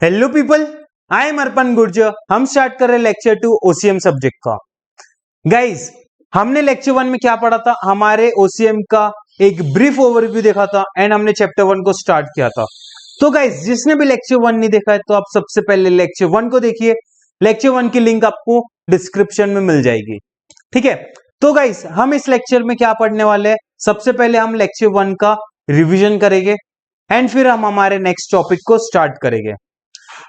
Hello people, I am अर्पण गुर्जर। हम start कर रहे हैं लेक्चर 2 ओसीएम सब्जेक्ट का। गाइस, हमने लेक्चर 1 में क्या पढ़ा था? हमारे ओसीएम का एक ब्रीफ ओवरव्यू देखा था एंड हमने चैप्टर 1 को स्टार्ट किया था। तो गाइस, जिसने भी लेक्चर 1 नहीं देखा है तो आप सबसे पहले लेक्चर 1 को देखिए। लेक्चर 1 की लिंक आपको डिस्क्रिप्शन में मिल जाएगी, ठीक है। तो गाइस, हम इस लेक्चर में क्या पढ़ने वाले हैं? सबसे पहले हम लेक्चर 1 का रिविजन करेंगे एंड फिर हम हमारे नेक्स्ट टॉपिक को स्टार्ट करेंगे।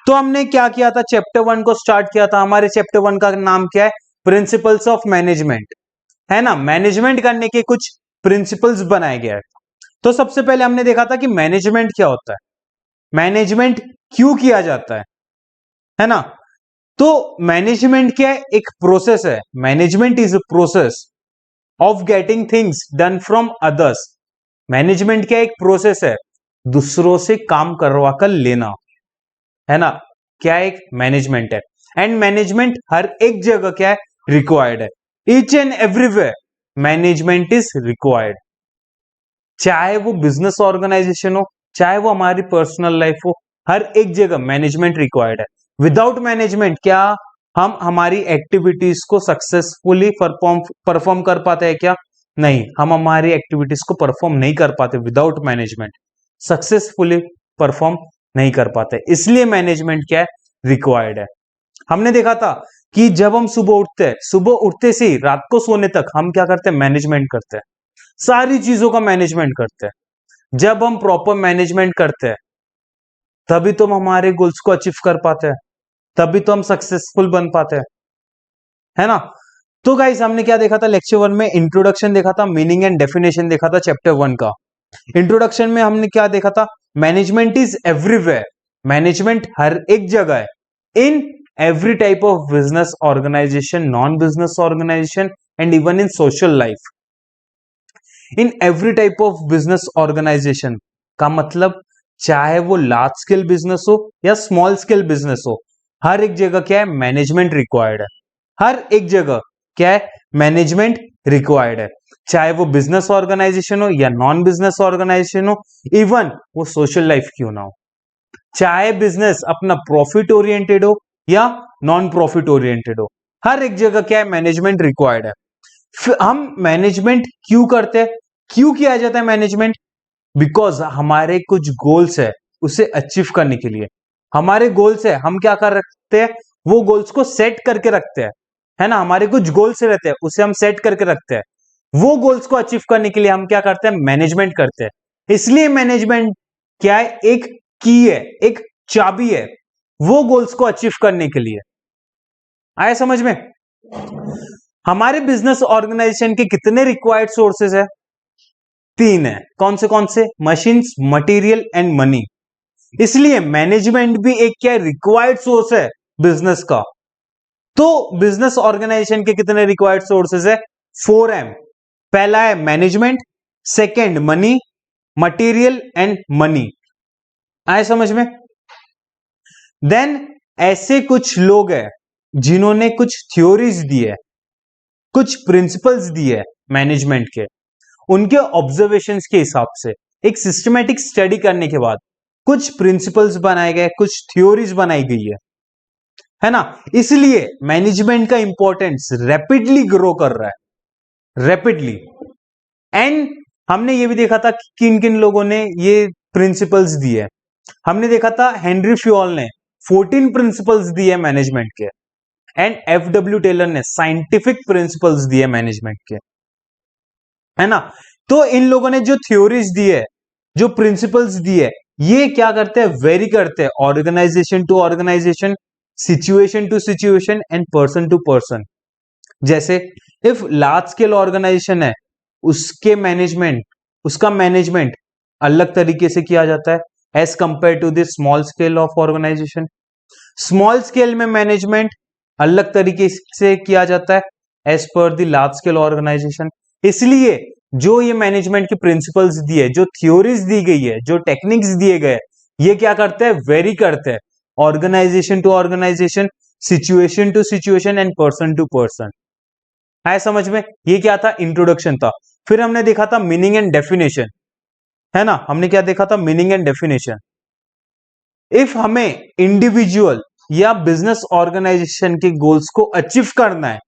तो हमने क्या किया था? चैप्टर 1 को स्टार्ट किया था। हमारे चैप्टर 1 का नाम क्या है? प्रिंसिपल्स ऑफ मैनेजमेंट, है ना। मैनेजमेंट करने के कुछ प्रिंसिपल्स बनाए गए हैं। तो सबसे पहले हमने देखा था कि मैनेजमेंट क्या होता है, मैनेजमेंट क्यों किया जाता है ना। तो मैनेजमेंट क्या है? एक प्रोसेस है। Management is a process of getting things done from others. Management क्या है? एक प्रोसेस है दूसरों से काम करवा कर लेना, है ना। क्या एक मैनेजमेंट है। एंड मैनेजमेंट हर एक जगह क्या है? रिक्वायर्ड है। Each and everywhere management is required. चाहे वो बिजनेस ऑर्गेनाइजेशन हो, चाहे वो हमारी पर्सनल लाइफ हो, हर एक जगह मैनेजमेंट रिक्वायर्ड है। विदाउट मैनेजमेंट क्या हम हमारी एक्टिविटीज को सक्सेसफुली परफॉर्म कर पाते हैं? क्या नहीं, हम हमारी एक्टिविटीज को परफॉर्म नहीं कर पाते। विदाउट मैनेजमेंट सक्सेसफुली परफॉर्म नहीं कर पाते, इसलिए मैनेजमेंट क्या है? रिक्वायर्ड है। हमने देखा था कि जब हम सुबह उठते हैं, सुबह उठते से ही रात को सोने तक हम क्या करते हैं? मैनेजमेंट करते हैं। सारी चीजों का मैनेजमेंट करते हैं। जब हम प्रॉपर मैनेजमेंट करते हैं तभी तो हम हमारे गोल्स को अचीव कर पाते हैं, तभी तो हम सक्सेसफुल बन पाते हैं, है ना। तो गाइस, हमने क्या देखा था? लेक्चर 1 में इंट्रोडक्शन देखा था, मीनिंग एंड डेफिनेशन देखा था चैप्टर 1 का। इंट्रोडक्शन में हमने क्या देखा था? Management is everywhere. मैनेजमेंट हर एक जगह है। In every type of business organisation, non business organisation and even in social life. In every type of business organisation का मतलब चाहे वो लार्ज स्केल बिजनेस हो या स्मॉल स्केल बिजनेस हो, हर एक जगह क्या है? मैनेजमेंट रिक्वायर्ड है। हर एक जगह क्या है? मैनेजमेंट रिक्वायर्ड है। चाहे वो बिजनेस ऑर्गेनाइजेशन हो या नॉन बिजनेस ऑर्गेनाइजेशन हो, इवन वो सोशल लाइफ क्यों ना हो। चाहे बिजनेस अपना प्रॉफिट ओरिएंटेड हो या नॉन प्रॉफिट ओरिएंटेड हो, हर एक जगह क्या है? मैनेजमेंट रिक्वायर्ड है। फिर हम मैनेजमेंट क्यों करते हैं? क्यों किया जाता है मैनेजमेंट? बिकॉज हमारे कुछ गोल्स है, उसे अचीव करने के लिए। हमारे गोल्स है, हम क्या कर रखते हैं? वो गोल्स को सेट करके रखते हैं, है ना। हमारे कुछ गोल्स रहते हैं, उसे हम सेट करके रखते हैं। वो गोल्स को अचीव करने के लिए हम क्या करते हैं? मैनेजमेंट करते हैं। इसलिए मैनेजमेंट क्या है? एक की है, एक चाबी है वो गोल्स को अचीव करने के लिए। आया समझ में? हमारे बिजनेस ऑर्गेनाइजेशन के कितने रिक्वायर्ड सोर्सेज है? 3 है। कौन से? Machines, material and money. इसलिए मैनेजमेंट भी एक क्या रिक्वायर्ड सोर्स है बिजनेस का। तो बिजनेस ऑर्गेनाइजेशन के कितने रिक्वायर्ड सोर्सेज है? 4M। पहला है management, second money, material and money. आए समझ में? देन ऐसे कुछ लोग हैं जिन्होंने कुछ थ्योरीज दी है, कुछ प्रिंसिपल्स दिए है मैनेजमेंट के। उनके ऑब्जर्वेशंस के हिसाब से एक सिस्टमैटिक स्टडी करने के बाद कुछ प्रिंसिपल्स बनाए गए, कुछ थ्योरीज बनाई गई है ना। इसलिए मैनेजमेंट का इंपॉर्टेंस रैपिडली ग्रो कर रहा है, रैपिडली। एंड हमने ये भी देखा था कि किन किन लोगों ने ये प्रिंसिपल्स दिए। हमने देखा था हेनरी फ्योल ने 14 प्रिंसिपल्स दिए मैनेजमेंट के, एंड FW टेलर ने साइंटिफिक प्रिंसिपल्स दिए मैनेजमेंट के, है ना। तो इन लोगों ने जो थ्योरीज दी है, जो प्रिंसिपल्स दिए, ये क्या करते हैं? वेरी करते हैं organisation to organisation, situation to situation and person to person. जैसे इफ लार्ज स्केल ऑर्गेनाइजेशन है, उसका मैनेजमेंट अलग तरीके से किया जाता है as compare to the small scale of organisation. Small scale में मैनेजमेंट अलग तरीके से किया जाता है as per the large scale organisation. इसलिए जो ये मैनेजमेंट के प्रिंसिपल्स दिए, जो थ्योरीज दी गई है, जो टेक्निक्स दिए गए, ये क्या करते हैं? वेरी करते हैं organisation to organisation, situation to situation and person to person. है समझ में? ये क्या था? इंट्रोडक्शन था। फिर हमने देखा था मीनिंग एंड डेफिनेशन, है ना। हमने क्या देखा था? Meaning and definition. इफ हमें इंडिविजुअल या बिजनेस ऑर्गेनाइजेशन के गोल्स को अचीव करना है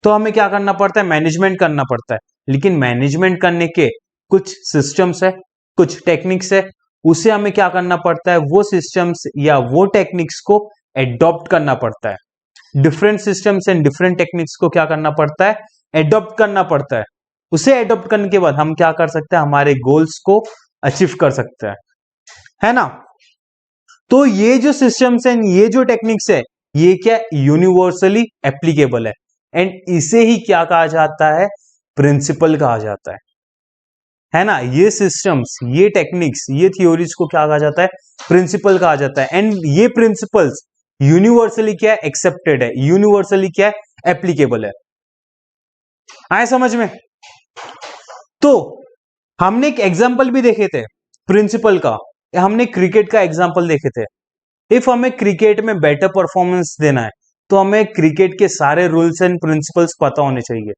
तो हमें क्या करना पड़ता है, मैनेजमेंट करना पड़ता है। लेकिन मैनेजमेंट करने के कुछ सिस्टम्स है, कुछ टेक्निक्स है, उसे हमें क्या करना पड़ता है, वो सिस्टम्स या वो टेक्निक्स को एडॉप्ट करना पड़ता है। Different systems and different techniques को क्या करना पड़ता है, एडॉप्ट करना पड़ता है। उसे एडॉप्ट करने के बाद हम क्या कर सकते हैं, हमारे गोल्स को अचीव कर सकते हैं, है ना। तो ये जो सिस्टम्स हैं, ये जो टेक्निक्स है, ये क्या यूनिवर्सली एप्लीकेबल है एंड इसे ही क्या कहा जाता है, प्रिंसिपल कहा जाता है ना। ये सिस्टम्स, ये टेक्निक्स, ये थ्योरीज को क्या कहा जाता है, प्रिंसिपल कहा जाता है। एंड ये प्रिंसिपल्स यूनिवर्सली क्या है, एक्सेप्टेड है, यूनिवर्सली क्या है, एप्लीकेबल है। आए समझ में। तो हमने एक एग्जांपल भी देखे थे प्रिंसिपल का, हमने क्रिकेट का एग्जांपल देखे थे। इफ हमें क्रिकेट में बेटर परफॉर्मेंस देना है तो हमें क्रिकेट के सारे रूल्स एंड प्रिंसिपल्स पता होने चाहिए,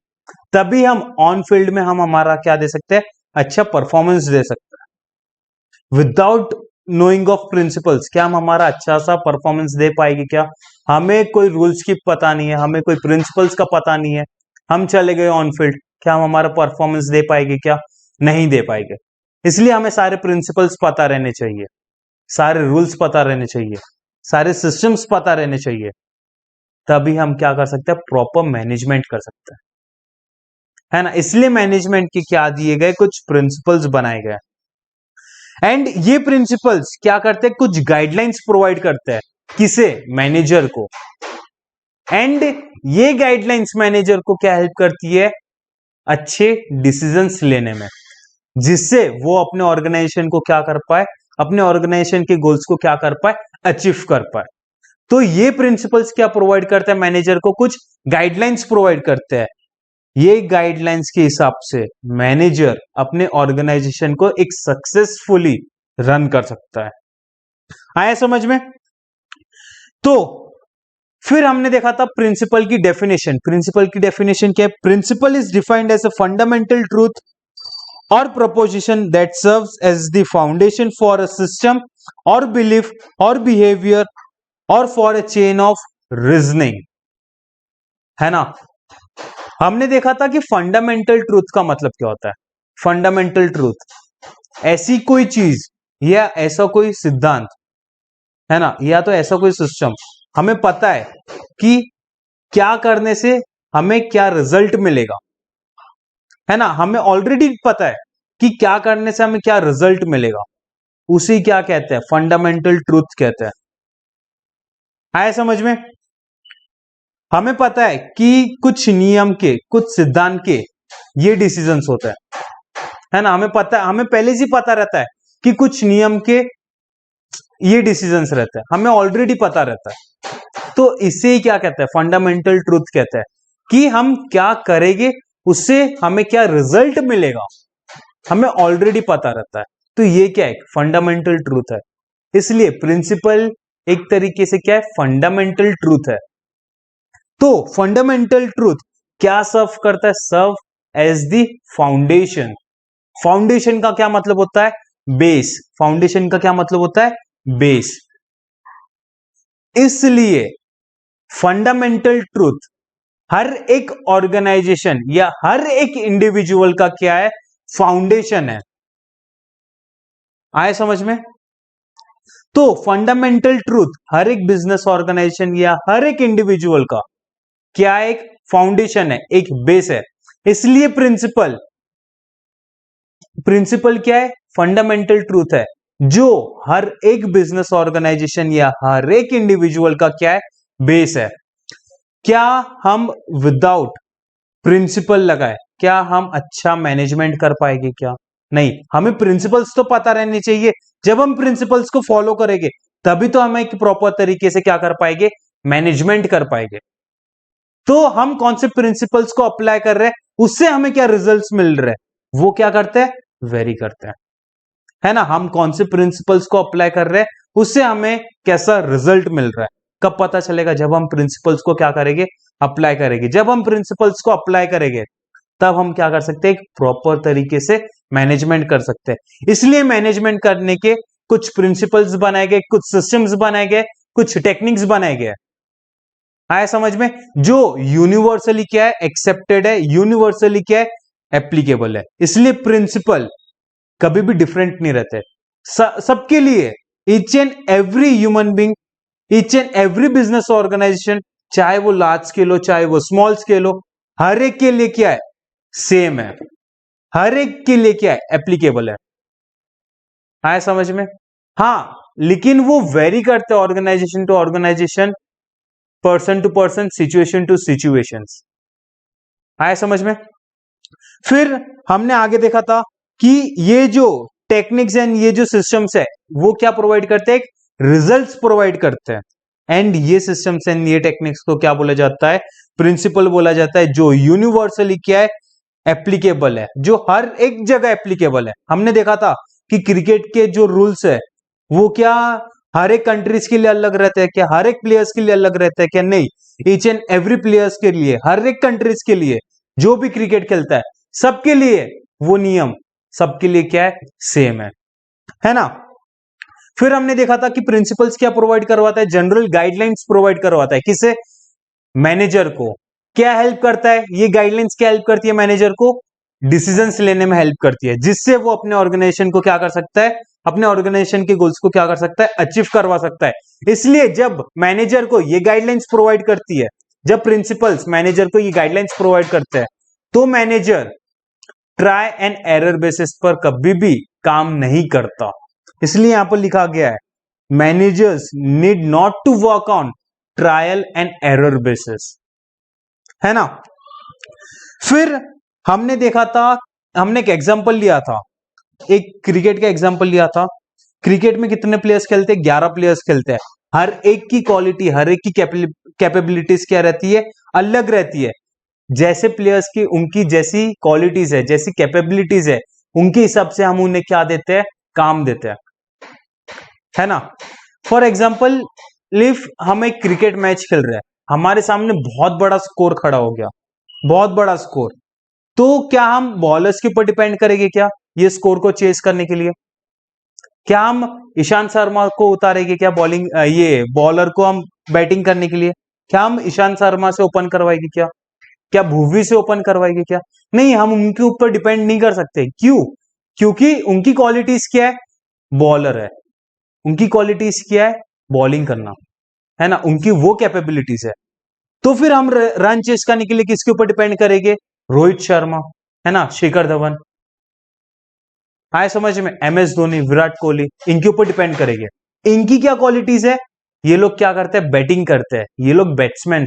तभी हम ऑन फील्ड में हम हमारा क्या दे सकते हैं, अच्छा परफॉर्मेंस दे सकते हैं। विदाउट नोइंग ऑफ प्रिंसिपल्स क्या हम हमारा अच्छा सा परफॉर्मेंस दे पाएंगे क्या, हमें कोई रूल्स की पता नहीं है, हमें कोई प्रिंसिपल्स का पता नहीं है, हम चले गए ऑन फील्ड, क्या हम हमारा परफॉर्मेंस दे पाएंगे क्या, नहीं दे पाएंगे। इसलिए हमें सारे प्रिंसिपल्स पता रहने चाहिए, सारे रूल्स पता रहने चाहिए, सारे सिस्टम्स पता रहने चाहिए, तभी हम क्या कर सकते हैं, प्रॉपर मैनेजमेंट कर सकते हैं, है ना। इसलिए मैनेजमेंट के क्या दिए गए, कुछ प्रिंसिपल्स बनाए गए एंड ये प्रिंसिपल्स क्या करते हैं, कुछ गाइडलाइंस प्रोवाइड करते हैं, किसे, मैनेजर को। एंड ये गाइडलाइंस मैनेजर को क्या हेल्प करती है, अच्छे डिसीजंस लेने में, जिससे वो अपने ऑर्गेनाइजेशन को क्या कर पाए, अपने ऑर्गेनाइजेशन के गोल्स को क्या कर पाए, अचीव कर पाए। तो ये प्रिंसिपल्स क्या प्रोवाइड करते हैं, मैनेजर को कुछ गाइडलाइंस प्रोवाइड करते हैं। ये गाइडलाइंस के हिसाब से मैनेजर अपने ऑर्गेनाइजेशन को एक सक्सेसफुली रन कर सकता है। आया समझ में। तो फिर हमने देखा था प्रिंसिपल की डेफिनेशन। प्रिंसिपल की डेफिनेशन क्या है, principle is defined as a fundamental truth or proposition that serves as the foundation for a system or belief or behavior or for a chain of reasoning, है ना। हमने देखा था कि फंडामेंटल ट्रूथ का मतलब क्या होता है। फंडामेंटल ट्रूथ ऐसी कोई चीज या ऐसा कोई सिद्धांत, है ना, या तो ऐसा कोई सिस्टम, हमें पता है कि क्या करने से हमें क्या रिजल्ट मिलेगा, है ना, हमें ऑलरेडी पता है कि क्या करने से हमें क्या रिजल्ट मिलेगा, उसी क्या कहते हैं, फंडामेंटल ट्रूथ कहते हैं। आया समझ में। हमें पता है कि कुछ नियम के, कुछ सिद्धांत के ये डिसीजंस होते हैं, है ना, हमें पता है, हमें पहले से पता रहता है कि कुछ नियम के ये डिसीजंस रहते हैं, हमें ऑलरेडी पता रहता है। तो इसे क्या कहते हैं, फंडामेंटल ट्रूथ कहते हैं, कि हम क्या करेंगे उससे हमें क्या रिजल्ट मिलेगा, हमें ऑलरेडी पता रहता है। तो ये क्या है, फंडामेंटल ट्रूथ है। इसलिए प्रिंसिपल एक तरीके से क्या है, फंडामेंटल ट्रूथ है। तो फंडामेंटल ट्रूथ क्या सर्व करता है, serve as the foundation. Foundation का क्या मतलब होता है, बेस। फाउंडेशन का क्या मतलब होता है, बेस। इसलिए फंडामेंटल ट्रूथ हर एक ऑर्गेनाइजेशन या हर एक इंडिविजुअल का क्या है, फाउंडेशन है। आए समझ में। तो फंडामेंटल ट्रूथ हर एक बिजनेस ऑर्गेनाइजेशन या हर एक इंडिविजुअल का क्या, एक फाउंडेशन है, एक बेस है। इसलिए प्रिंसिपल, प्रिंसिपल क्या है, फंडामेंटल ट्रूथ है, जो हर एक बिजनेस ऑर्गेनाइजेशन या हर एक इंडिविजुअल का क्या है, बेस है। क्या हम विदाउट प्रिंसिपल लगाए क्या हम अच्छा मैनेजमेंट कर पाएंगे, क्या नहीं। हमें प्रिंसिपल्स तो पता रहने चाहिए, जब हम प्रिंसिपल्स को फॉलो करेंगे तभी तो हम एक प्रॉपर तरीके से क्या कर पाएंगे, मैनेजमेंट कर पाएंगे। तो हम कौन से प्रिंसिपल्स को अप्लाई कर रहे हैं, उससे हमें क्या रिजल्ट्स मिल रहे हैं, वो क्या करते हैं, वेरी करते हैं, है ना। हम कौन से प्रिंसिपल्स को अप्लाई कर रहे हैं, उससे हमें कैसा रिजल्ट मिल रहा है, कब पता चलेगा, जब हम प्रिंसिपल्स को क्या करेंगे, अप्लाई करेंगे। जब हम प्रिंसिपल्स को अप्लाई करेंगे तब हम क्या कर सकते हैं, एक प्रॉपर तरीके से मैनेजमेंट कर सकते हैं। इसलिए मैनेजमेंट करने के कुछ प्रिंसिपल्स बनाए गए, कुछ सिस्टम्स बनाए गए, कुछ टेक्निक्स बनाए गए। आया समझ में? जो यूनिवर्सली क्या है, एक्सेप्टेड है, यूनिवर्सली क्या है, एप्लीकेबल है। इसलिए प्रिंसिपल कभी भी डिफरेंट नहीं रहते, सबके लिए, each and every human being, each and every business organisation, चाहे वो लार्ज स्केल हो चाहे वो स्मॉल स्केल हो, हर एक के लिए क्या है, सेम है, हर एक के लिए क्या है, एप्लीकेबल है। आया समझ में? हाँ, लेकिन वो वेरी करते हैं organisation to organisation, person to person, situation to situations. आया समझ में? फिर हमने आगे देखा था कि ये जो टेक्निक्स एंड ये जो सिस्टम्स है वो क्या प्रोवाइड करते हैं, रिजल्ट्स प्रोवाइड करते हैं। एंड ये सिस्टम्स एंड ये टेक्निक्स को क्या बोला जाता है, प्रिंसिपल बोला जाता है, जो यूनिवर्सली क्या है, एप्लीकेबल है, जो हर एक जगह एप्लीकेबल है। हमने देखा था कि क्रिकेट के जो रूल्स है वो क्या हर एक कंट्रीज के लिए अलग रहते हैं क्या, हर एक प्लेयर्स के लिए अलग रहते हैं क्या? नहीं, ईच एंड एवरी प्लेयर्स के लिए, हर एक कंट्रीज के लिए जो भी क्रिकेट खेलता है सबके लिए वो नियम सबके लिए क्या है, सेम है ना? फिर हमने देखा था कि प्रिंसिपल्स क्या प्रोवाइड करवाता है, जनरल गाइडलाइंस प्रोवाइड करवाता है। किसे? मैनेजर को। क्या हेल्प करता है ये गाइडलाइंस, क्या हेल्प करती है मैनेजर को? डिसीजंस लेने में हेल्प करती है, जिससे वो अपने ऑर्गेनाइजेशन को क्या कर सकता है, अपने ऑर्गेनाइजेशन के गोल्स को क्या कर सकता है, अचीव करवा सकता है। इसलिए जब मैनेजर को ये गाइडलाइंस प्रोवाइड करती है, जब प्रिंसिपल्स मैनेजर को ये गाइडलाइंस प्रोवाइड करते हैं, तो manager try and error basis पर कभी भी काम नहीं करता। इसलिए यहां पर लिखा गया है, managers need not to work on trial and error basis, है ना? फिर हमने देखा था, हमने एक एग्जांपल लिया था, एक क्रिकेट का एग्जांपल लिया था। क्रिकेट में कितने प्लेयर्स खेलते हैं? 11 प्लेयर्स खेलते हैं। हर एक की क्वालिटी, हर एक की कैपेबिलिटीज क्या रहती है, अलग रहती है। जैसे प्लेयर्स की उनकी जैसी क्वालिटीज है, जैसी कैपेबिलिटीज है, उनके हिसाब से हम उन्हें क्या देते हैं, काम देते हैं, है ना? फॉर एग्जाम्पल, इफ हम एक क्रिकेट मैच खेल रहे हैं, हमारे सामने बहुत बड़ा स्कोर खड़ा हो गया, बहुत बड़ा स्कोर, तो क्या हम बॉलर्स के ऊपर डिपेंड करेंगे क्या ये स्कोर को चेस करने के लिए? क्या हम ईशांत शर्मा को उतारेंगे क्या बॉलिंग, ये बॉलर को हम बैटिंग करने के लिए? क्या हम ईशांत शर्मा से ओपन करवाएंगे क्या? क्या भुवी से ओपन करवाएंगे क्या? नहीं, हम उनके ऊपर डिपेंड नहीं कर सकते। क्यों? क्योंकि उनकी क्वालिटीज क्या है, बॉलर है, उनकी क्वालिटीज क्या है, बॉलिंग करना, है ना? उनकी वो कैपेबिलिटीज है। तो फिर हम रन चेस करने के लिए किसके ऊपर डिपेंड करेंगे? रोहित शर्मा, है ना, शिखर धवन, आए समझ में, MS धोनी, विराट कोहली, इनके ऊपर डिपेंड करेंगे। इनकी क्या क्वालिटीज है, ये लोग क्या करते हैं, बैटिंग करते हैं, ये लोग बैट्समैन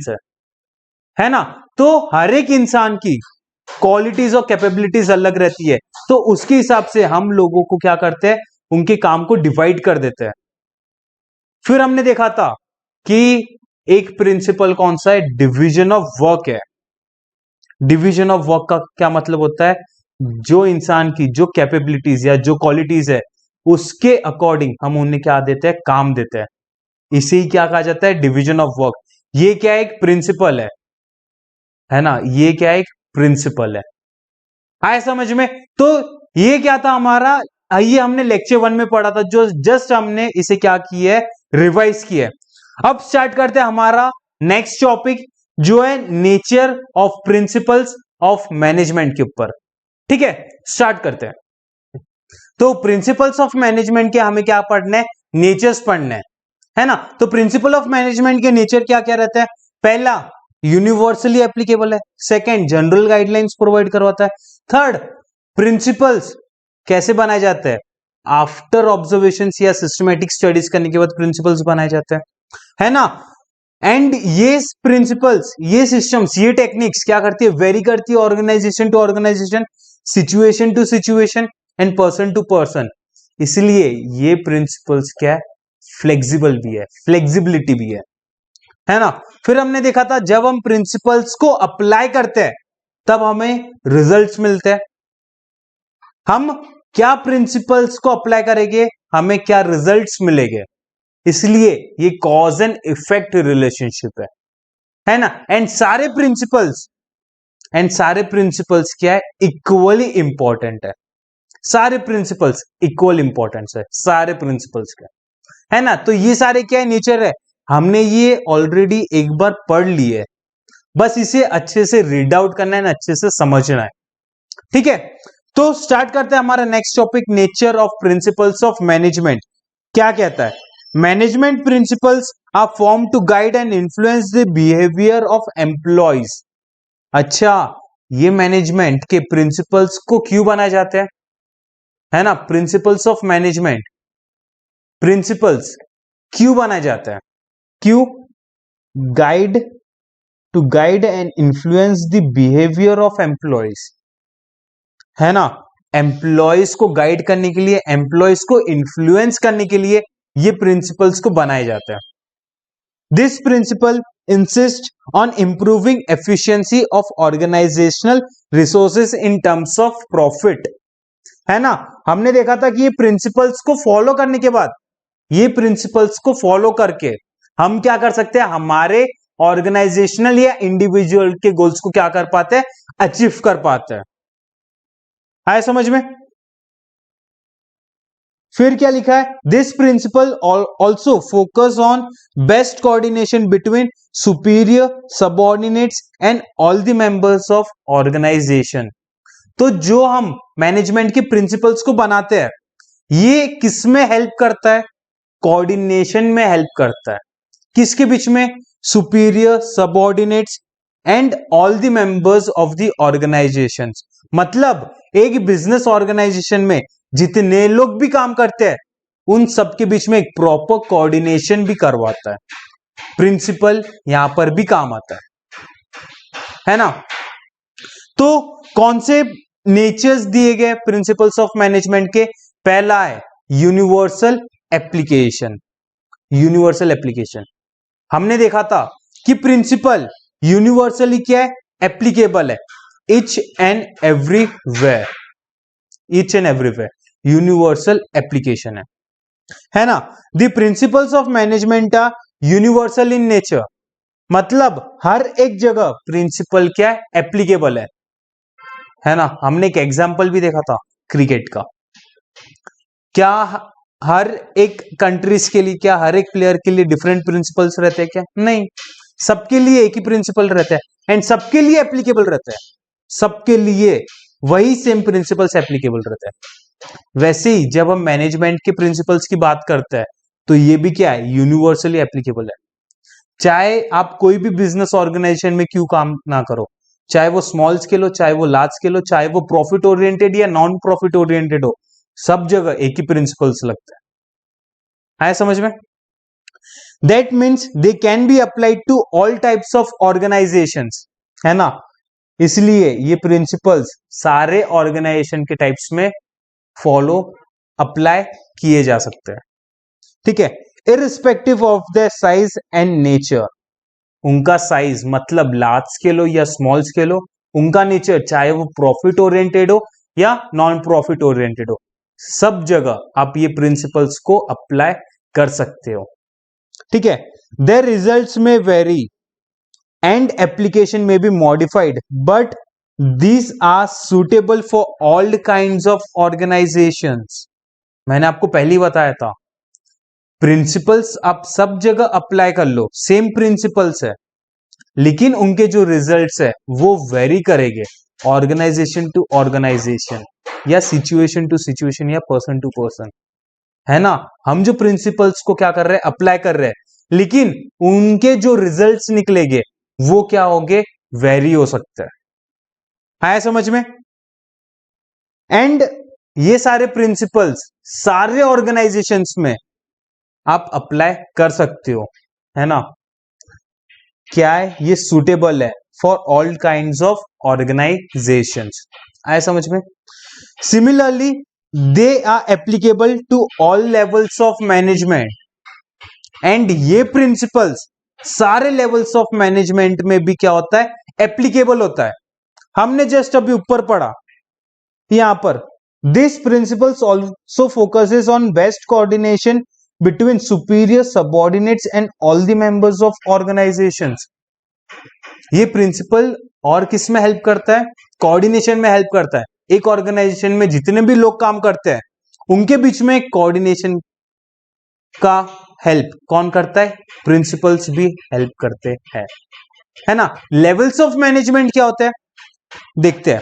है ना? तो हर एक इंसान की क्वालिटीज और कैपेबिलिटीज अलग रहती है, तो उसके हिसाब से हम लोगों को क्या करते हैं, उनके काम को डिवाइड कर देते हैं। फिर हमने देखा था कि एक प्रिंसिपल कौन सा है, डिवीजन ऑफ वर्क है। डिवीजन ऑफ वर्क का क्या मतलब होता है, जो इंसान की जो कैपेबिलिटीज या जो क्वालिटीज है उसके अकॉर्डिंग हम उन्हें क्या देते हैं, काम देते हैं। इसे ही क्या कहा जाता है, डिवीजन ऑफ वर्क। ये क्या है, एक प्रिंसिपल है ना? ये क्या है, एक प्रिंसिपल है। आए समझ में? तो ये क्या था हमारा, ये हमने लेक्चर 1 में पढ़ा था, जो जस्ट हमने इसे क्या किया है, रिवाइज किया है। अब स्टार्ट करते हैं हमारा नेक्स्ट टॉपिक, जो है nature of principles of management के ऊपर। ठीक है, स्टार्ट करते हैं। तो प्रिंसिपल्स ऑफ मैनेजमेंट के हमें क्या पढ़ना है, नेचर्स पढ़ना है ना? तो प्रिंसिपल ऑफ मैनेजमेंट के नेचर क्या क्या रहता है? पहला, यूनिवर्सली एप्लीकेबल है। सेकंड, जनरल गाइडलाइंस प्रोवाइड करवाता है। थर्ड, प्रिंसिपल्स कैसे बनाए जाते हैं, आफ्टर ऑब्जर्वेशन या सिस्टमेटिक स्टडीज करने के बाद प्रिंसिपल्स बनाए जाते हैं, है ना? एंड ये प्रिंसिपल्स, ये सिस्टम्स, ये टेक्निक्स क्या करती है, वेरी करती है organisation to organisation, situation to situation and person to person. इसलिए ये प्रिंसिपल्स क्या है, फ्लेक्सिबल भी है, फ्लेक्सिबिलिटी भी है ना? फिर हमने देखा था जब हम प्रिंसिपल्स को अप्लाई करते हैं तब हमें रिजल्ट्स मिलते हैं। हम क्या प्रिंसिपल्स को अप्लाई करेंगे, हमें क्या रिजल्ट्स मिलेंगे। इसलिए ये कॉज एंड इफेक्ट रिलेशनशिप है ना? एंड सारे प्रिंसिपल्स क्या है, इक्वली इंपॉर्टेंट है। सारे प्रिंसिपल्स इक्वल इंपॉर्टेंस है, सारे प्रिंसिपल्स का, है ना। तो ये सारे क्या है, नेचर है, हमने ये ऑलरेडी एक बार पढ़ लिए, बस इसे अच्छे से रीड आउट करना है, अच्छे से समझना है, ठीक है। तो स्टार्ट करते हैं हमारा next topic, nature of principles of management. क्या कहता है, management principles are form to guide and influence the behaviour of employees. अच्छा, ये मैनेजमेंट के प्रिंसिपल्स को क्यों बनाए जाते हैं, है ना। प्रिंसिपल्स ऑफ मैनेजमेंट, प्रिंसिपल्स क्यों बनाए जाते हैं, क्यों, guide, to guide and influence the behaviour of employees, है ना। एम्प्लॉयज को गाइड करने के लिए, एम्प्लॉयज को इन्फ्लुएंस करने के लिए ये प्रिंसिपल्स को बनाए जाते हैं। This principle insist on improving efficiency of organisational resources in terms of profit, है ना। हमने देखा था कि ये प्रिंसिपल्स को फॉलो करने के बाद, ये प्रिंसिपल्स को फॉलो करके हम क्या कर सकते हैं, हमारे ऑर्गेनाइजेशनल या इंडिविजुअल के गोल्स को क्या कर पाते हैं, अचीव कर पाते हैं। आए समझ में। फिर क्या लिखा है, this principle also focus on best coordination between superior, subordinates and all the members of organisation. तो जो हम मैनेजमेंट के प्रिंसिपल्स को बनाते हैं, ये किसमें हेल्प करता है, कोऑर्डिनेशन में हेल्प करता है, किसके बीच में, superior, subordinates and all the members of the organisation. मतलब एक बिजनेस ऑर्गेनाइजेशन में जितने लोग भी काम करते हैं, उन सबके बीच में एक प्रॉपर कोऑर्डिनेशन भी करवाता है। प्रिंसिपल यहां पर भी काम आता है ना। तो कौन से नेचर्स दिए गए प्रिंसिपल्स ऑफ मैनेजमेंट के, पहला है यूनिवर्सल एप्लीकेशन। यूनिवर्सल एप्लीकेशन, हमने देखा था कि प्रिंसिपल यूनिवर्सली क्या है, एप्लीकेबल है, each and everywhere, each and everywhere universal application है ना। The principles of management are universal in nature, मतलब हर एक जगह प्रिंसिपल क्या है, एप्लीकेबल है ना। हमने एक एग्जांपल भी देखा था क्रिकेट का, क्या हर एक कंट्रीज के लिए, क्या हर एक प्लेयर के लिए डिफरेंट प्रिंसिपल्स रहते हैं क्या, नहीं, सबके लिए एक ही प्रिंसिपल रहता है एंड सबके लिए एप्लीकेबल रहता है, सबके लिए वही सेम प्रिंसिपल्स एप्लीकेबल रहता है। वैसे ही जब हम मैनेजमेंट के प्रिंसिपल्स की बात करते हैं, तो ये भी क्या है, यूनिवर्सली एप्लीकेबल है। चाहे आप कोई भी बिजनेस ऑर्गेनाइजेशन में क्यों काम ना करो, चाहे वो स्मॉल स्केल हो, चाहे वो लार्ज स्केल हो, चाहे वो प्रॉफिट ओरिएंटेड या नॉन प्रॉफिट ओरिएंटेड हो, सब जगह एक ही प्रिंसिपल्स लगता है समझ में। That means they can be applied to all types of organisations, है ना। इसलिए ये प्रिंसिपल्स सारे ऑर्गेनाइजेशन के टाइप्स में फॉलो, अप्लाई किए जा सकते हैं, ठीक है, irrespective of the size and nature. उनका साइज मतलब लार्ज स्केल हो या स्मॉल स्केल हो, उनका नेचर चाहे वो प्रॉफिट ओरिएंटेड हो या नॉन प्रॉफिट ओरिएंटेड हो, सब जगह आप ये प्रिंसिपल्स को अप्लाई कर सकते हो, ठीक है। देयर रिजल्ट्स में वेरी एंड एप्लीकेशन में be modified, but these are suitable for all kinds of organizations। मैंने आपको पहले ही बताया था, प्रिंसिपल्स आप सब जगह अप्लाई कर लो, सेम प्रिंसिपल्स है, लेकिन उनके जो रिजल्ट्स है वो वेरी करेंगे ऑर्गेनाइजेशन टू ऑर्गेनाइजेशन या सिचुएशन टू सिचुएशन या पर्सन टू पर्सन, है ना। हम जो प्रिंसिपल्स को क्या कर रहे हैं, अप्लाई कर रहे हैं, लेकिन उनके जो रिजल्ट्स निकलेंगे वो क्या होंगे, वेरी हो सकता है। आया समझ में। एंड ये सारे प्रिंसिपल्स सारे ऑर्गेनाइजेशंस में आप अप्लाई कर सकते हो, है ना। क्या है, ये सुटेबल है for all kinds of organisations. आया समझ में। Similarly they are applicable to all levels of management, and ये प्रिंसिपल्स सारे लेवल्स ऑफ मैनेजमेंट में भी क्या होता है, एप्लीकेबल होता है। हमने जस्ट अभी ऊपर पढ़ा यहां पर, this principles also focuses on best coordination between superior, subordinates and all the members of organisations. ये प्रिंसिपल और किस में हेल्प करता है, कोऑर्डिनेशन में हेल्प करता है, एक ऑर्गेनाइजेशन में जितने भी लोग काम करते हैं उनके बीच में कोऑर्डिनेशन का हेल्प कौन करता है? प्रिंसिपल्स भी हेल्प करते हैं, है ना। लेवल्स ऑफ मैनेजमेंट क्या होते हैं देखते हैं।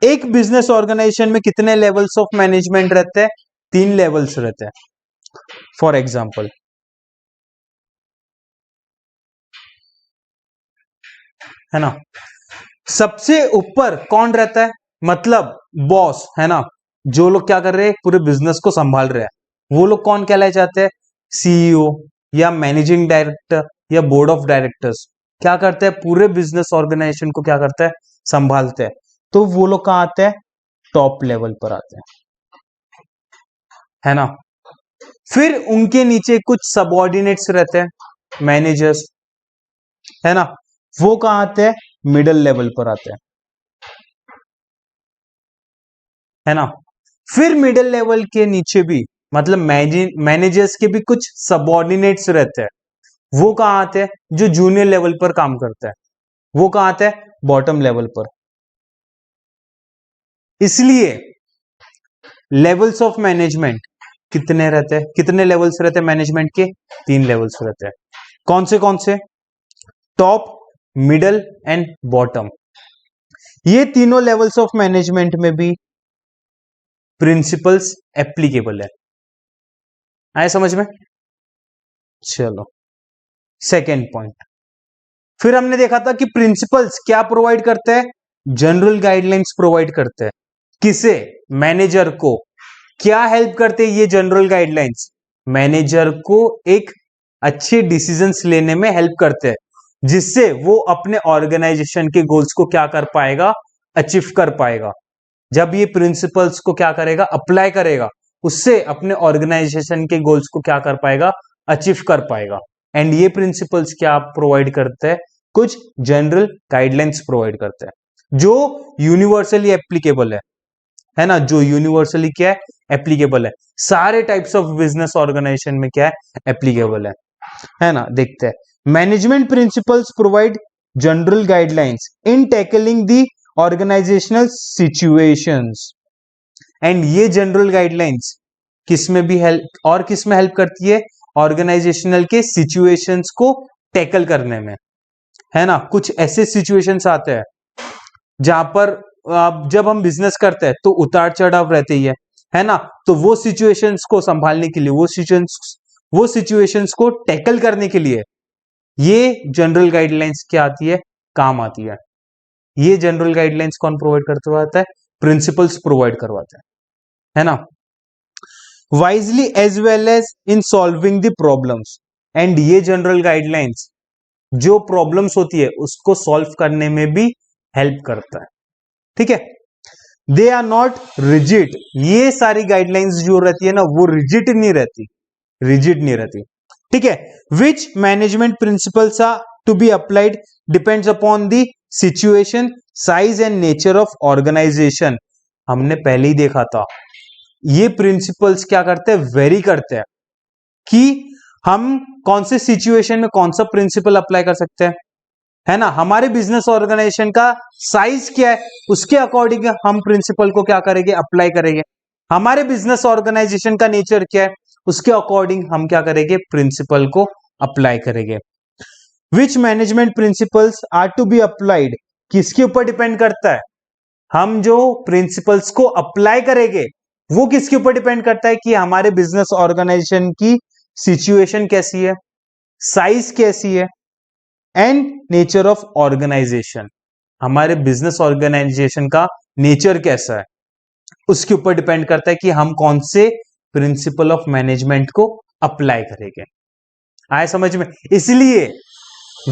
एक बिजनेस ऑर्गेनाइजेशन में कितने लेवल्स ऑफ मैनेजमेंट रहते हैं? 3 लेवल्स रहते हैं। फॉर एग्जाम्पल, है ना, सबसे ऊपर कौन रहता है? मतलब बॉस, है ना, जो लोग क्या कर रहे हैं, पूरे बिजनेस को संभाल रहे हैं, वो लोग कौन कहलाए जाते हैं? सीईओ या मैनेजिंग डायरेक्टर या बोर्ड ऑफ डायरेक्टर्स। क्या करते हैं? पूरे बिजनेस ऑर्गेनाइजेशन को क्या करते हैं? संभालते हैं। तो वो लोग कहां आते हैं? टॉप लेवल पर आते हैं, है ना। फिर उनके नीचे कुछ सबऑर्डिनेट्स रहते हैं, मैनेजर्स, है ना, वो कहां आते हैं? मिडिल लेवल पर आते हैं, है ना। फिर मिडिल लेवल के नीचे भी, मतलब मैनेजर्स के भी कुछ सबऑर्डिनेट्स रहते हैं, वो कहां आते हैं? जो जूनियर लेवल पर काम करता है, वो कहां आते हैं? बॉटम लेवल पर। इसलिए लेवल्स ऑफ मैनेजमेंट कितने रहते हैं? कितने लेवल्स रहते हैं मैनेजमेंट के? 3 लेवल्स रहते हैं। कौन से? Top, middle and bottom. ये तीनों लेवल्स ऑफ मैनेजमेंट में भी प्रिंसिपल्स एप्लीकेबल है। आए समझ में? चलो, सेकेंड पॉइंट। फिर हमने देखा था कि प्रिंसिपल्स क्या प्रोवाइड करते हैं? जनरल गाइडलाइंस प्रोवाइड करते हैं। किसे? मैनेजर को। क्या हेल्प करते हैं ये जनरल गाइडलाइंस? मैनेजर को एक अच्छे डिसीजंस लेने में हेल्प करते हैं, जिससे वो अपने ऑर्गेनाइजेशन के गोल्स को क्या कर पाएगा? अचीव कर पाएगा। जब ये प्रिंसिपल्स को क्या करेगा? अप्लाई करेगा, उससे अपने ऑर्गेनाइजेशन के गोल्स को क्या कर पाएगा? अचीव कर पाएगा। एंड ये प्रिंसिपल्स क्या प्रोवाइड करते हैं? कुछ जनरल गाइडलाइंस प्रोवाइड करते हैं जो यूनिवर्सली एप्लीकेबल है ना, जो यूनिवर्सली क्या है? एप्लीकेबल है। सारे टाइप्स ऑफ बिजनेस ऑर्गेनाइजेशन में क्या है? एप्लीकेबल है ना। देखते हैं, management principles provide general guidelines in tackling the organisational situations. And ये जनरल गाइडलाइंस किस में भी हेल्प, और किस में हेल्प करती है? ऑर्गेनाइजेशनल के सिचुएशंस को टैकल करने में, है ना। कुछ ऐसे सिचुएशंस आते हैं जहां पर जब हम बिजनेस करते हैं तो उतार चढ़ाव रहते ही है ना। तो वो सिचुएशंस को संभालने के लिए, वो सिचुएशंस को टैकल करने के लिए ये जनरल गाइडलाइंस क्या आती है? काम आती है। ये जनरल गाइडलाइंस कौन प्रोवाइड करवाता है? प्रिंसिपल्स प्रोवाइड करवाते हैं, है ना। Wisely as well as in solving the problems. And ये जनरल गाइडलाइंस जो प्रॉब्लम्स होती है उसको सॉल्व करने में भी हेल्प करता है, ठीक है। They are not rigid. ये सारी गाइडलाइंस जो रहती है ना, वो रिजिड नहीं रहती, ठीक है। Which management principles are to be applied depends upon the situation, size and nature of organization. हमने पहले ही देखा था, ये प्रिंसिपल्स क्या करते हैं? वेरी करते हैं कि हम कौन से सिचुएशन में कौन सा प्रिंसिपल अप्लाई कर सकते हैं, है ना। हमारे बिजनेस ऑर्गेनाइजेशन का साइज क्या है, उसके अकॉर्डिंग हम प्रिंसिपल को क्या करेंगे? अप्लाई करेंगे। हमारे बिजनेस ऑर्गेनाइजेशन का नेचर क्या है, उसके अकॉर्डिंग हम क्या करेंगे? प्रिंसिपल को अप्लाई करेंगे। Which management principles are to be applied, किसके ऊपर डिपेंड करता है? हम जो प्रिंसिपल्स को अप्लाई करेंगे वो किसके ऊपर डिपेंड करता है कि हमारे बिजनेस ऑर्गेनाइजेशन की सिचुएशन कैसी है, साइज कैसी है, एंड नेचर ऑफ ऑर्गेनाइजेशन। हमारे बिजनेस ऑर्गेनाइजेशन का नेचर कैसा है, उसके ऊपर डिपेंड करता है कि हम कौन से प्रिंसिपल ऑफ मैनेजमेंट को अप्लाई करेंगे। आए समझ में? इसलिए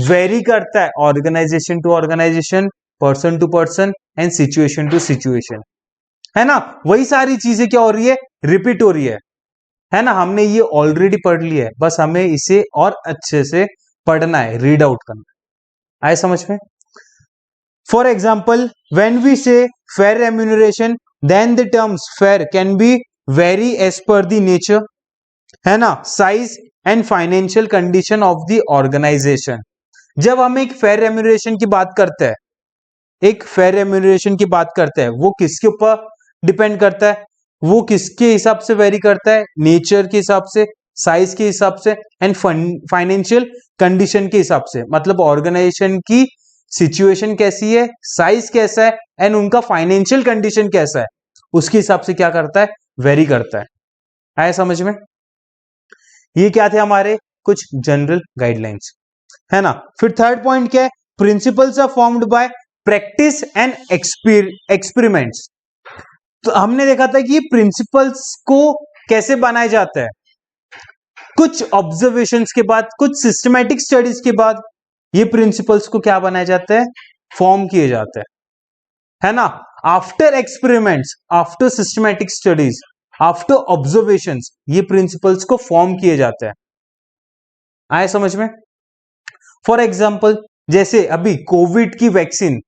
वेरी करता है organisation to organisation, person to person and situation to situation, है ना। वही सारी चीजें क्या हो रही है? रिपीट हो रही है ना। हमने ये ऑलरेडी पढ़ लिया है, बस हमें इसे और अच्छे से पढ़ना है, रीड आउट करना है। आए समझ में? For example, when we say fair remuneration, then the terms fair can be vary as per the nature, है ना, size and financial condition of the organisation. जब हम एक फेयर रेम्यूनरेशन की बात करते हैं, वो किसके ऊपर डिपेंड करता है, वो किसके हिसाब से वेरी करता है, नेचर के हिसाब से, साइज के हिसाब से एंड फाइनेंशियल कंडीशन के हिसाब से। मतलब ऑर्गेनाइजेशन की सिचुएशन कैसी है, साइज कैसा है एंड उनका फाइनेंशियल कंडीशन कैसा है, उसके हिसाब से क्या करता है, वेरी करता है। आया समझ में? ये क्या थे हमारे कुछ जनरल गाइडलाइंस, है ना। फिर थर्ड पॉइंट क्या है, principles are formed by practice and experiments. तो हमने देखा था कि प्रिंसिपल्स को कैसे बनाया जाता है, कुछ ऑब्जर्वेशंस के बाद, कुछ सिस्टमैटिक स्टडीज के बाद ये प्रिंसिपल्स को क्या बनाया जाता है, फॉर्म किए जाते हैं, है ना। After experiments, after systematic studies, after observations, ये प्रिंसिपल्स को फॉर्म किए जाते हैं। आए समझ में? फॉर एग्जाम्पल जैसे अभी कोविड की वैक्सीन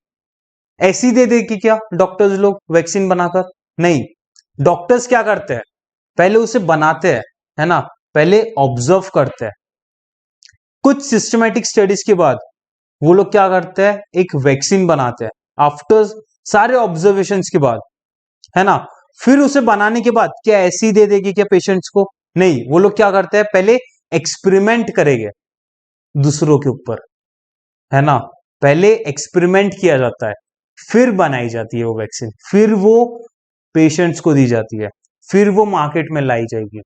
ऐसी दे दे कि क्या डॉक्टर्स लोग वैक्सीन बनाकर, नहीं, डॉक्टर्स क्या करते हैं, पहले उसे बनाते हैं, है ना, पहले ऑब्जर्व करते हैं, कुछ सिस्टमैटिक स्टडीज के बाद वो लोग क्या करते हैं, एक वैक्सीन बनाते हैं आफ्टर सारे ऑब्जर्वेशंस के बाद, है ना। फिर उसे बनाने के बाद क्या ऐसी दे देगी क्या पेशेंट्स को, नहीं, वो लोग क्या करते हैं, पहले एक्सपेरिमेंट करेंगे दूसरों के ऊपर, है ना, पहले एक्सपेरिमेंट किया जाता है, फिर बनाई जाती है वो वैक्सीन, फिर वो पेशेंट्स को दी जाती है, फिर वो मार्केट में लाई जाएगी,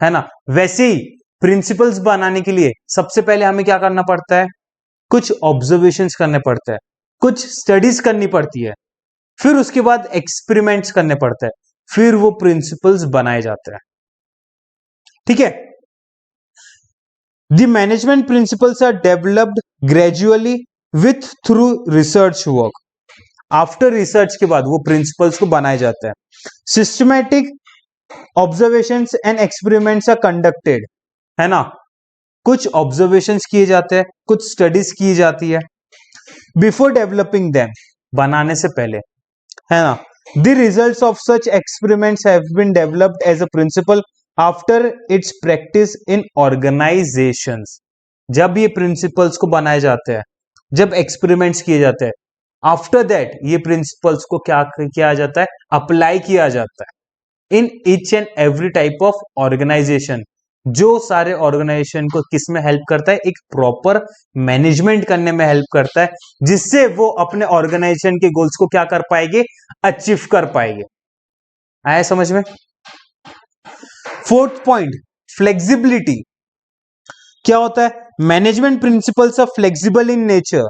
है ना। वैसे ही प्रिंसिपल्स बनाने के लिए सबसे पहले हमें क्या करना पड़ता है, कुछ ऑब्जर्वेशंस करने पड़ते हैं, कुछ स्टडीज करनी पड़ती है, फिर उसके बाद एक्सपेरिमेंट्स करने पड़ते हैं, फिर वो प्रिंसिपल्स बनाए जाते हैं। ठीक है। The management principles are developed gradually with through research work. After research के बाद वो प्रिंसिपल्स को बनाए जाते हैं। Systematic observations and experiments are conducted, है ना, कुछ ऑब्जर्वेशंस किए जाते हैं, कुछ स्टडीज की जाती है बिफोर डेवलपिंग देम, बनाने से पहले, है ना। The results of such experiments have been developed as a principle after its practice in organisations. जब ये प्रिंसिपल्स को बनाए जाते हैं, जब एक्सपेरिमेंट्स किए जाते हैं, आफ्टर दैट ये प्रिंसिपल्स को क्या किया जाता है, अप्लाई किया जाता है in each and every type of organisation. जो सारे ऑर्गेनाइजेशन को किस में हेल्प करता है, एक प्रॉपर मैनेजमेंट करने में हेल्प करता है, जिससे वो अपने ऑर्गेनाइजेशन के गोल्स को क्या कर पाएंगे, अचीव कर पाएंगे। आया समझ में? Fourth point, flexibility. क्या होता है, management principles are flexible in nature.